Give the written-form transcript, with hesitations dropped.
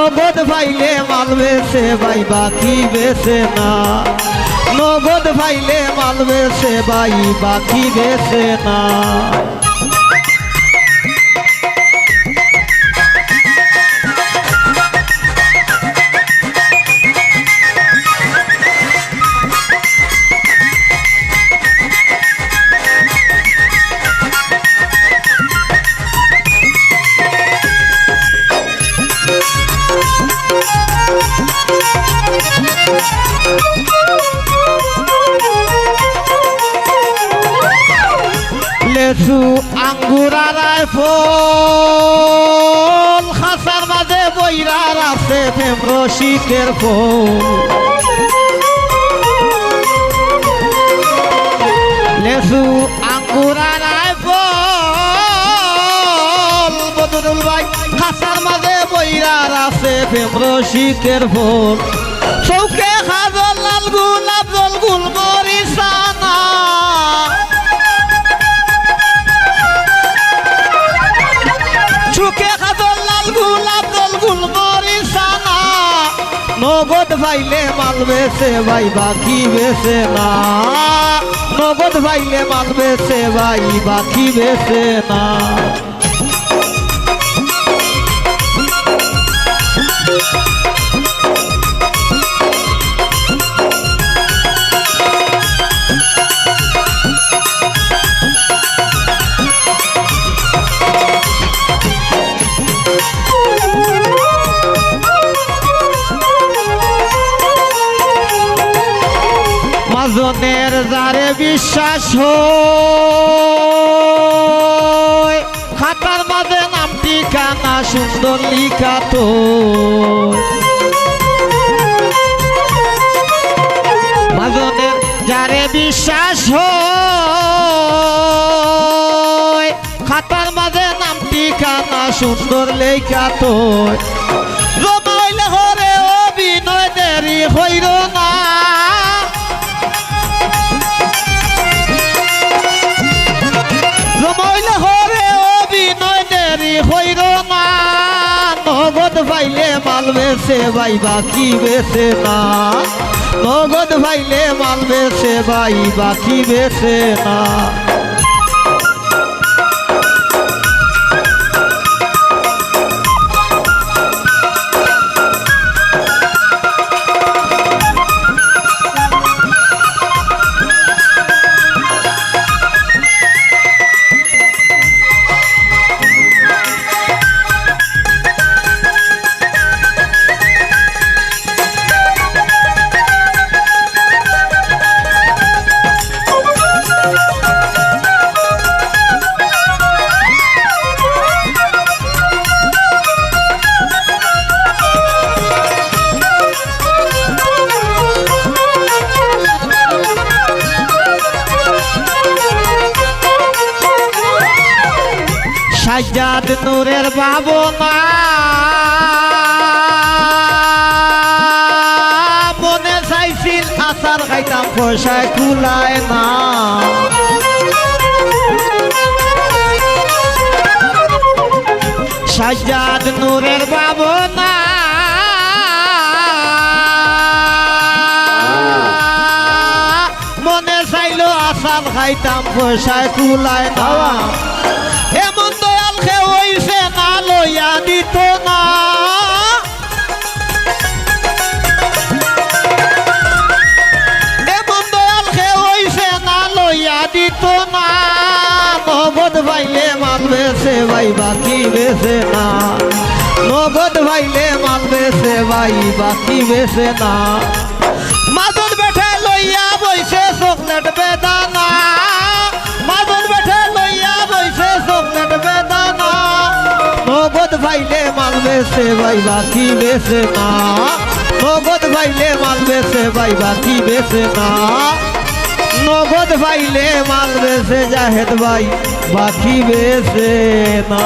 নগদ পাইলে মাল বেছে ভাই বাকি বেছে না, নগদ পাইলে মাল বেছে ভাই বাকি বেছে না। লেচু আঙ্গুর আর ফল খাসার মাঝে বইরার আছে প্রেম রসিকের ফল। লেচু আঙ্গুর আর ফল বদরুল ভাই খাসার মাঝে বইরার আছে প্রেম রসিকের ফল। চৌকে খাজল লাল গোলাপ জল গুলমরিসানা, চৌকে খাজল লাল গোলাপ জল গুলমরিসানা। নগদ পাইলে মাল বেছে ভাই বাকি বেছে না, নগদ পাইলে মাল বেছে ভাই বাকি বেছে না। মাজনের যারে বিশ্বাস হয় খাতার মাঝে নাম ঠিকানা সুন্দর লিখা তো। মাজনের যারে বিশ্বাস হয় খাতার মাঝে নাম ঠিকানা সুন্দর লেখা তো। জমাইলে হরে অভিনয় দেরি হইল না, জমাইলে হরে অভিনয় দেরি হইল না। নগদ পাইলে মাল বেছে ভাই বাকি বেছে না, নগদ পাইলে মাল বেছে ভাই বাকি বেছে না। সাজ্জাদ নূরের ভাবনা মনে চাইছিল আচার খাইতাম পয়সায় কুলায় না। সাজ্জাদ নূরের ভাবনা মনে চাইল আচার খাইতাম পয়সায় কুলায় না। এমন দয়াল খে হইছে না লইয়া দিত না, এমন দয়াল খে হইছে না লইয়া দিত না। নগদ পাইলে মাল বেছে ভাই বাকি বেছে না, নগদ পাইলে মাল বেছে ভাই বাকি বেছে না। মাদন বেঠে লইয়া বইছে চকলেট বেদানা, মাদন বেঠে লইয়া বইছে চকলেট বেদানা। নগদ পাইলে মাল বেছে ভাই বাকি বেছে না, নগদ পাইলে মাল বেছে ভাই বাকি বেছে না। নগদ পাইলে মাল বেছে জাহেদ ভাই বাকি বেছে না।